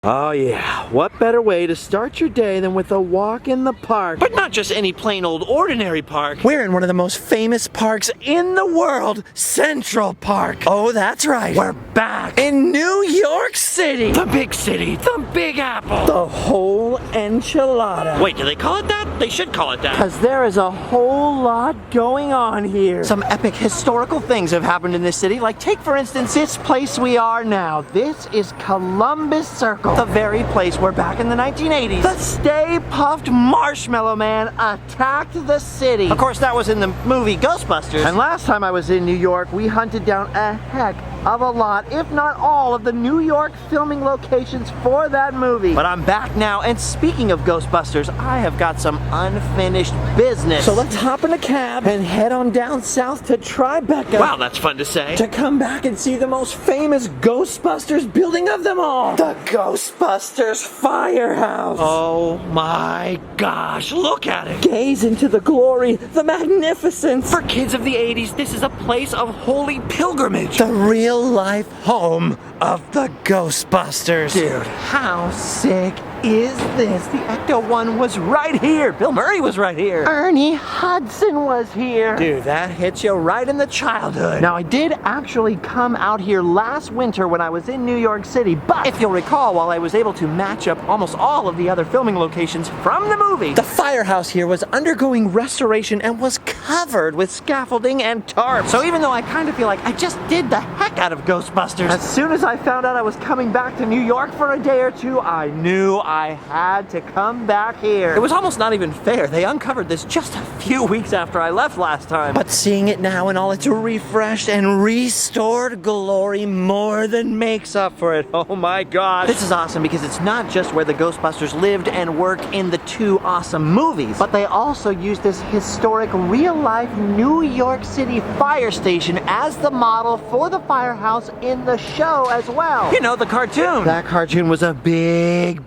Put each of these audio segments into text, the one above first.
Oh yeah, what better way to start your day than with a walk in the park? But not just any plain old ordinary park. We're in one of the most famous parks in the world, Central Park. Oh, that's right. We're back in New York City. The big city, the Big Apple. The whole enchilada. Wait, do they call it that? They should call it that. Because there is a whole lot going on here. Some epic historical things have happened in this city. Like take for instance this place we are now. This is Columbus Circle. The very place where back in the 1980s, the Stay Puft Marshmallow Man attacked the city. Of course, that was in the movie Ghostbusters. And last time I was in New York, we hunted down a heck of a lot, if not all, of the New York filming locations for that movie. But I'm back now, and speaking of Ghostbusters, I have got some unfinished business. So let's hop in a cab and head on down south to Tribeca. Wow, that's fun to say. To come back and see the most famous Ghostbusters building of them all. The Ghostbusters Firehouse. Oh my gosh, look at it. Gaze into the glory, the magnificence. For kids of the 80s, this is a place of holy pilgrimage. The real-life home of the Ghostbusters. Dude, how sick is this? The Ecto-1 was right here. Bill Murray was right here. Ernie Hudson was here. Dude, that hits you right in the childhood. Now, I did actually come out here last winter when I was in New York City, but if you'll recall, while I was able to match up almost all of the other filming locations from the movie, the firehouse here was undergoing restoration and was covered with scaffolding and tarps. So even though I kind of feel like I just did the heck out of Ghostbusters, as soon as I found out I was coming back to New York for a day or two, I knew I had to come back here. It was almost not even fair. They uncovered this just a few weeks after I left last time. But seeing it now in all its refreshed and restored glory more than makes up for it. Oh my God. This is awesome because it's not just where the Ghostbusters lived and worked in the two awesome movies, but they also used this historic real-life New York City fire station as the model for the firehouse in the show as well. You know, the cartoon. That cartoon was a big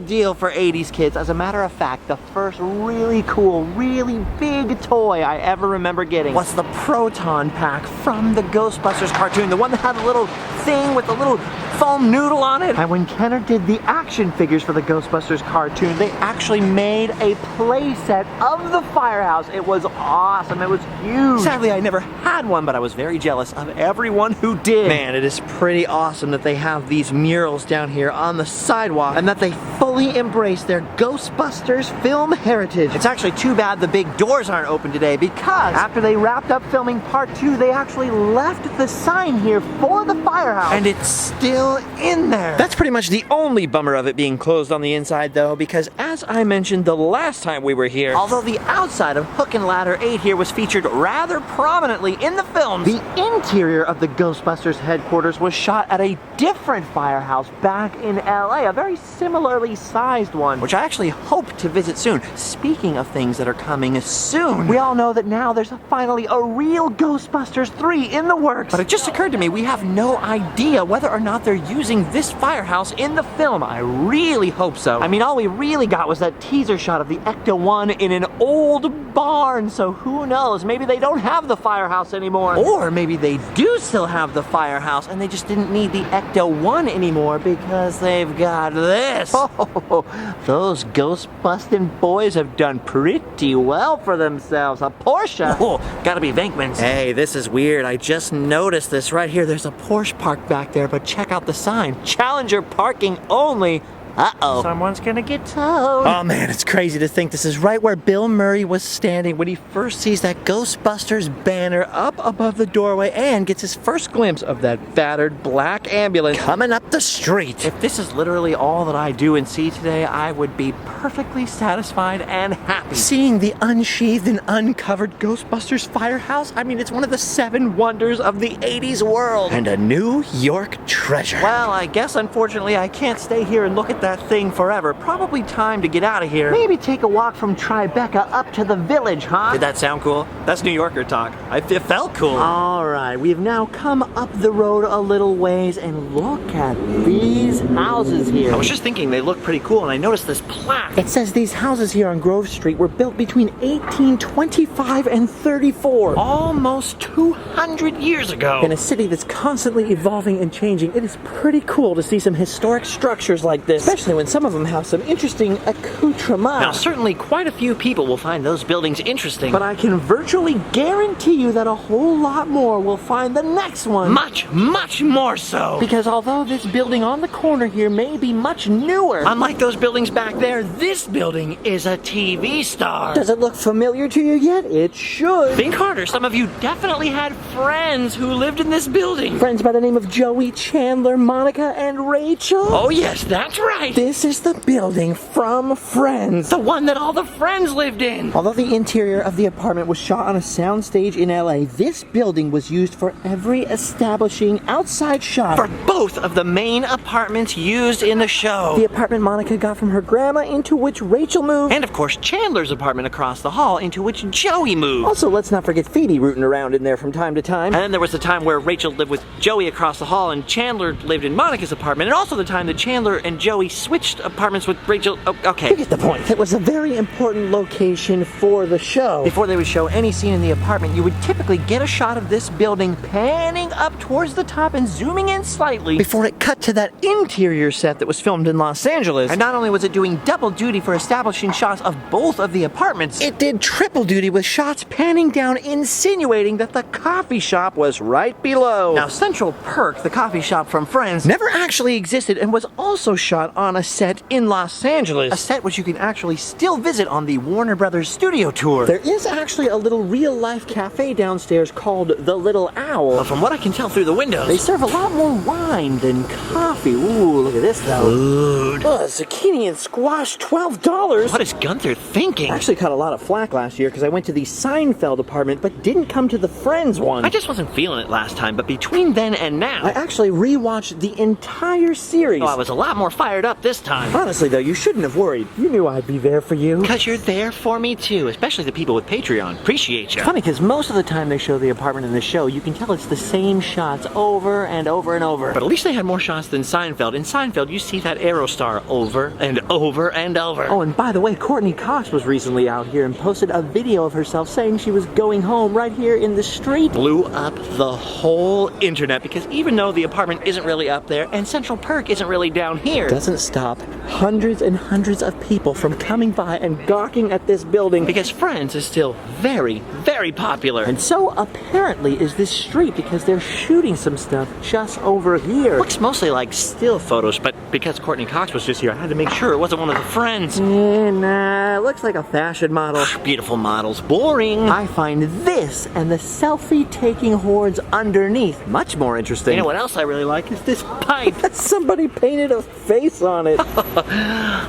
deal for 80s kids. As a matter of fact, the first really cool, really big toy I ever remember getting was the Proton Pack from the Ghostbusters cartoon, the one that had a little thing with a little foam noodle on it. And when Kenner did the action figures for the Ghostbusters cartoon, they actually made a play set of the firehouse. It was awesome. It was huge. Sadly, I never had one, but I was very jealous of everyone who did. Man, it is pretty awesome that they have these murals down here on the sidewalk and that they fully embrace their Ghostbusters film heritage. It's actually too bad the big doors aren't open today because after they wrapped up filming part 2, they actually left the sign here for the firehouse. And it's still in there. That's pretty much the only bummer of it being closed on the inside though, because as I mentioned the last time we were here, although the outside of Hook and Ladder 8 here was featured rather prominently in the films, the interior of the Ghostbusters headquarters was shot at a different firehouse back in LA, a very similarly sized one, which I actually hope to visit soon. Speaking of things that are coming soon, we all know that now there's finally a real Ghostbusters 3 in the works. But it just occurred to me, we have no idea whether or not they're using this firehouse in the film. I really hope so. I mean, all we really got was that teaser shot of the Ecto-1 in an old barn, so who knows? Maybe they don't have the firehouse anymore. Or maybe they do still have the firehouse and they just didn't need the Ecto-1 anymore because they've got this. Oh, those ghost-busting boys have done pretty well for themselves. A Porsche. Oh, gotta be Venkman's. Hey, this is weird. I just noticed this right here. There's a Porsche parked back there, but check out the sign. Challenger parking only. Uh-oh. Someone's gonna get towed. Oh man, it's crazy to think this is right where Bill Murray was standing when he first sees that Ghostbusters banner up above the doorway and gets his first glimpse of that battered black ambulance coming up the street. If this is literally all that I do and see today, I would be perfectly satisfied and happy. Seeing the unsheathed and uncovered Ghostbusters Firehouse, I mean, it's one of the 7 wonders of the 80s world. And a New York treasure. Well, I guess unfortunately I can't stay here and look at that thing forever. Probably time to get out of here. Maybe take a walk from Tribeca up to the village, huh? Did that sound cool? That's New Yorker talk. It felt cool. All right, we've now come up the road a little ways, and look at these houses here. I was just thinking they look pretty cool, and I noticed this plaque. It says these houses here on Grove Street were built between 1825 and 34. Almost 200 years ago. In a city that's constantly evolving and changing, it is pretty cool to see some historic structures like this, especially when some of them have some interesting accoutrements. Now, certainly quite a few people will find those buildings interesting, but I can virtually guarantee you that a whole lot more will find the next one much, much more so. Because although this building on the corner here may be much newer, unlike those buildings back there, this building is a TV star. Does it look familiar to you yet? It should. Think harder. Some of you definitely had friends who lived in this building. Friends by the name of Joey, Chandler, Monica, and Rachel. Oh yes, that's right. This is the building from Friends. The one that all the friends lived in. Although the interior of the apartment was shot on a soundstage in LA, this building was used for every establishing outside shot for both of the main apartments used in the show. The apartment Monica got from her grandma, into which Rachel moved, and of course Chandler's apartment across the hall, into which Joey moved. Also, let's not forget Phoebe rooting around in there from time to time. And then there was the time where Rachel lived with Joey across the hall and Chandler lived in Monica's apartment, and also the time that Chandler and Joey switched apartments with Rachel. Oh, okay. You get the point. It was a very important location for the show. Before they would show any scene in the apartment, you would typically get a shot of this building panning up towards the top and zooming in slightly before it cut to that interior set that was filmed in Los Angeles. And not only was it doing double duty for establishing shots of both of the apartments, it did triple duty with shots panning down, insinuating that the coffee shop was right below. Now, Central Perk, the coffee shop from Friends, never actually existed and was also shot on a set in Los Angeles. A set which you can actually still visit on the Warner Brothers studio tour. There is actually a little real-life cafe downstairs called The Little Owl. But from what I can tell through the windows, they serve a lot more wine than coffee. Ooh, look at this though. Food. Zucchini and squash, $12. What is Gunther thinking? I actually caught a lot of flack last year because I went to the Seinfeld apartment but didn't come to the Friends one. I just wasn't feeling it last time, but between then and now, I actually rewatched the entire series. Oh, I was a lot more fired up this time. Honestly though, you shouldn't have worried. You knew I'd be there for you. Because you're there for me too, especially the people with Patreon. Appreciate you. It's funny because most of the time they show the apartment in the show, you can tell it's the same shots over and over and over. But at least they had more shots than Seinfeld. In Seinfeld, you see that arrow star over and over and over. Oh, and by the way, Courtney Cox was recently out here and posted a video of herself saying she was going home right here in the street. Blew up the whole internet because even though the apartment isn't really up there and Central Perk isn't really down here, doesn't stop hundreds and hundreds of people from coming by and gawking at this building because Friends is still very, very popular. And so apparently is this street because they're shooting some stuff just over here. Looks mostly like still photos, but because Courtney Cox was just here, I had to make sure it wasn't one of the Friends. Nah, it looks like a fashion model. Beautiful models. Boring. I find this and the selfie-taking hordes underneath much more interesting. You know what else I really like is this pipe. Somebody painted a face on it.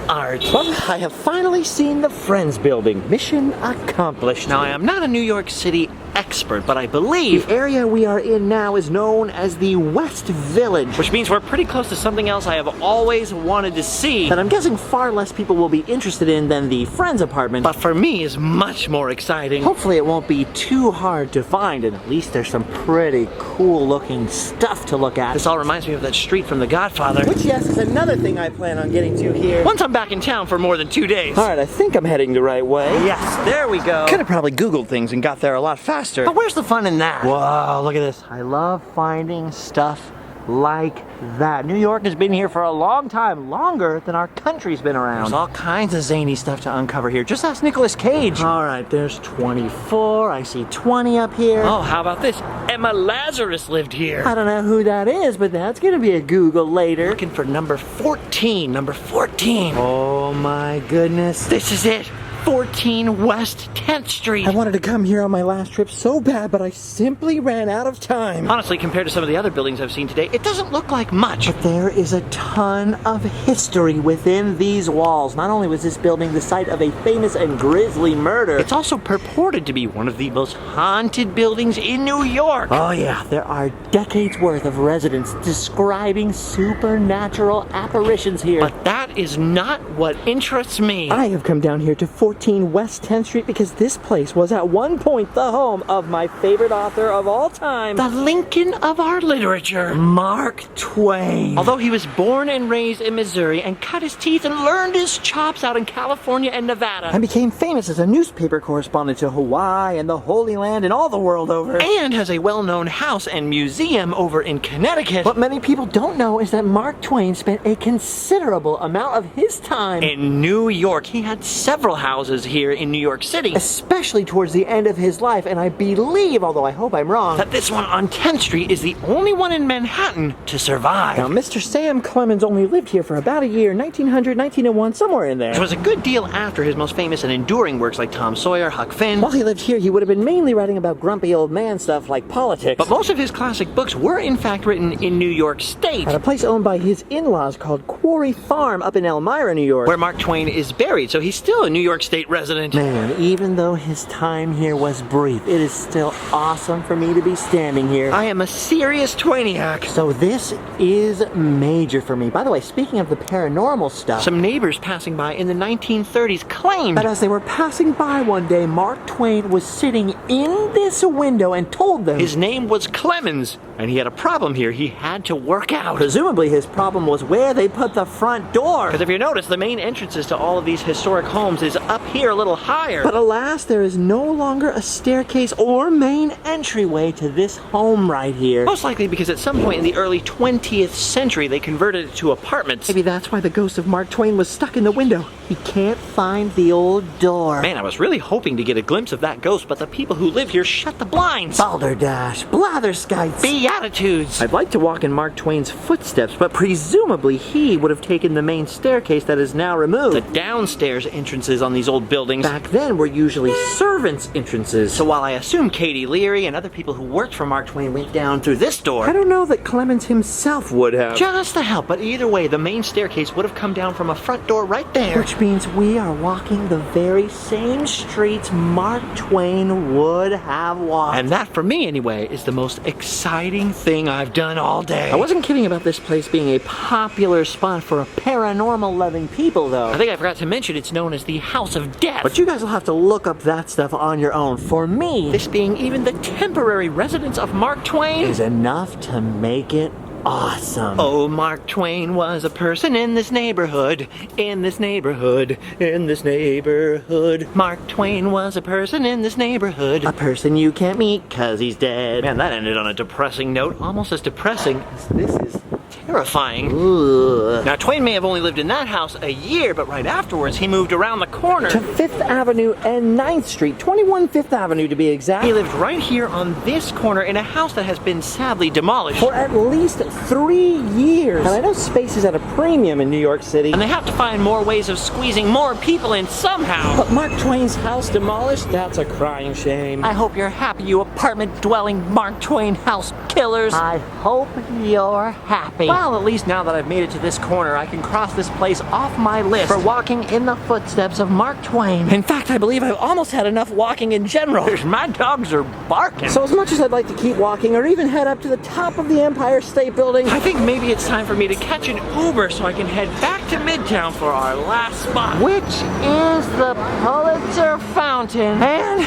Art. Well, I have finally seen the Friends building. Mission accomplished. Now, I am not a New York City expert, but I believe the area we are in now is known as the West Village, which means we're pretty close to something else I have always wanted to see that I'm guessing far less people will be interested in than the Friends apartment, but for me is much more exciting. Hopefully it won't be too hard to find, and at least there's some pretty cool looking stuff to look at. This all reminds me of that street from The Godfather, which, yes, is another thing I plan on getting to here once I'm back in town for more than 2 days. Alright, I think I'm heading the right way. Yes, there we go. Could have probably Googled things and got there a lot faster. But where's the fun in that? Whoa, look at this. I love finding stuff like that. New York has been here for a long time, longer than our country's been around. There's all kinds of zany stuff to uncover here. Just ask Nicolas Cage. All right, there's 24. I see 20 up here. Oh, how about this? Emma Lazarus lived here. I don't know who that is, but that's gonna be a Google later. Looking for number 14. Number 14. Oh my goodness. This is it. 14 West 10th Street. I wanted to come here on my last trip so bad, but I simply ran out of time. Honestly, compared to some of the other buildings I've seen today, it doesn't look like much. But there is a ton of history within these walls. Not only was this building the site of a famous and grisly murder, it's also purported to be one of the most haunted buildings in New York. Oh yeah, there are decades worth of residents describing supernatural apparitions here. But that is not what interests me. I have come down here to 14 West 10th Street because this place was at one point the home of my favorite author of all time, the Lincoln of our literature, Mark Twain. Although he was born and raised in Missouri and cut his teeth and learned his chops out in California and Nevada, and became famous as a newspaper correspondent to Hawaii and the Holy Land and all the world over, and has a well-known house and museum over in Connecticut, what many people don't know is that Mark Twain spent a considerable amount of his time in New York. He had several houses here in New York City, especially towards the end of his life, and I believe, although I hope I'm wrong, that this one on 10th Street is the only one in Manhattan to survive. Now, Mr. Sam Clemens only lived here for about a year, 1900, 1901, somewhere in there. It was a good deal after his most famous and enduring works like Tom Sawyer, Huck Finn. While he lived here, he would have been mainly writing about grumpy old man stuff like politics. But most of his classic books were in fact written in New York State, at a place owned by his in-laws called Quarry Farm up in Elmira, New York, where Mark Twain is buried, so he's still a New York State resident. Man, even though his time here was brief, it is still awesome for me to be standing here. I am a serious Twainiac. So this is major for me. By the way, speaking of the paranormal stuff, some neighbors passing by in the 1930s claimed that as they were passing by one day, Mark Twain was sitting in this window and told them his name was Clemens, and he had a problem here he had to work out. Presumably his problem was where they put the front door. Because if you notice, the main entrances to all of these historic homes is up here a little higher. But alas, there is no longer a staircase or main entryway to this home right here. Most likely because at some point in the early 20th century, they converted it to apartments. Maybe that's why the ghost of Mark Twain was stuck in the window. He can't find the old door. Man, I was really hoping to get a glimpse of that ghost, but the people who live here shut the blinds. Balderdash, blatherskites, beatitudes. I'd like to walk in Mark Twain's footsteps, but presumably he would have taken the main staircase that is now removed. The downstairs entrances on these old buildings back then were usually servants' entrances. So while I assume Katie Leary and other people who worked for Mark Twain went down through this door, I don't know that Clemens himself would have. Just to help, but either way, the main staircase would have come down from a front door right there. Which means we are walking the very same streets Mark Twain would have walked. And that, for me anyway, is the most exciting thing I've done all day. I wasn't kidding about this place being a popular spot for paranormal-loving people, though. I think I forgot to mention it's known as the House of Death. But you guys will have to look up that stuff on your own. For me, this being even the temporary residence of Mark Twain is enough to make it awesome. Oh, Mark Twain was a person in this neighborhood, in this neighborhood, in this neighborhood. Mark Twain was a person in this neighborhood, a person you can't meet cause he's dead. Man, that ended on a depressing note, almost as depressing as this is terrifying. Ugh. Now, Twain may have only lived in that house a year, but right afterwards he moved around the corner to 5th Avenue and 9th Street, 21 5th Avenue to be exact. He lived right here on this corner in a house that has been sadly demolished for at least 3 years. And I know space is at a premium in New York City, and they have to find more ways of squeezing more people in somehow. But Mark Twain's house demolished? That's a crying shame. I hope you're happy, you apartment-dwelling Mark Twain house killers. I hope you're happy. Well, at least now that I've made it to this corner, I can cross this place off my list for walking in the footsteps of Mark Twain. In fact, I believe I've almost had enough walking in general. My dogs are barking. So as much as I'd like to keep walking or even head up to the top of the Empire State Building, I think maybe it's time for me to catch an Uber so I can head back to Midtown for our last spot, which is the Pulitzer Fountain and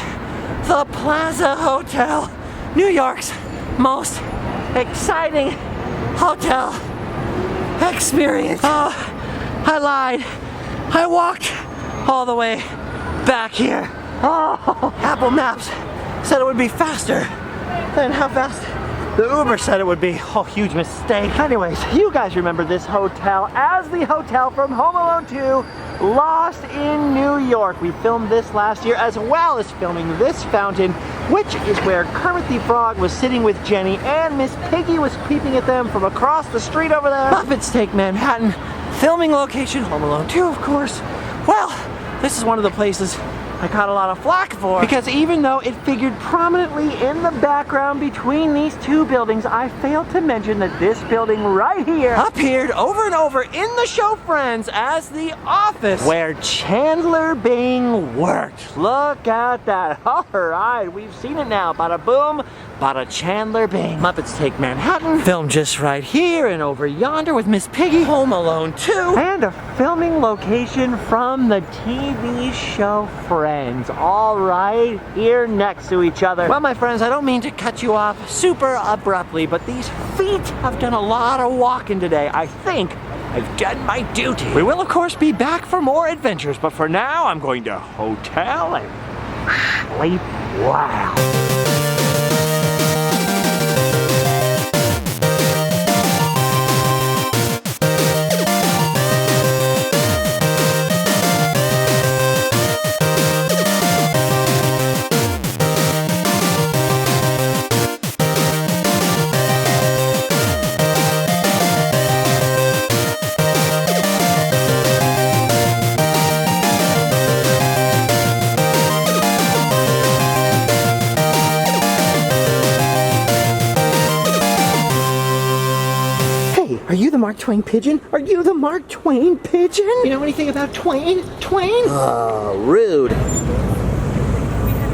the Plaza Hotel, New York's most exciting hotel experience. Oh, I lied. I walked all the way back here. Oh, Apple Maps said it would be faster than how fast the Uber said it would be. Oh, huge mistake. Anyways, you guys remember this hotel as the hotel from Home Alone 2, Lost in New York. We filmed this last year as well as filming this fountain, which is where Kermit the Frog was sitting with Jenny and Miss Piggy was peeping at them from across the street over there. Muppets Take Manhattan, filming location, Home Alone 2, of course. Well, this is one of the places I caught a lot of flack for, because even though it figured prominently in the background between these two buildings, I failed to mention that this building right here appeared over and over in the show Friends as the office where Chandler Bing worked. Look at that. All right, we've seen it now. Bada boom, bada Chandler Bing. Muppets Take Manhattan, filmed just right here and over yonder with Miss Piggy. Home Alone 2, and a filming location from the TV show Friends. All right here next to each other. Well, my friends, I don't mean to cut you off super abruptly, but these feet have done a lot of walking today. I think I've done my duty. We will, of course, be back for more adventures, but for now, I'm going to hotel and sleep well. Are you the Mark Twain pigeon? Are you the Mark Twain pigeon? You know anything about Twain? Twain? Oh, rude. We had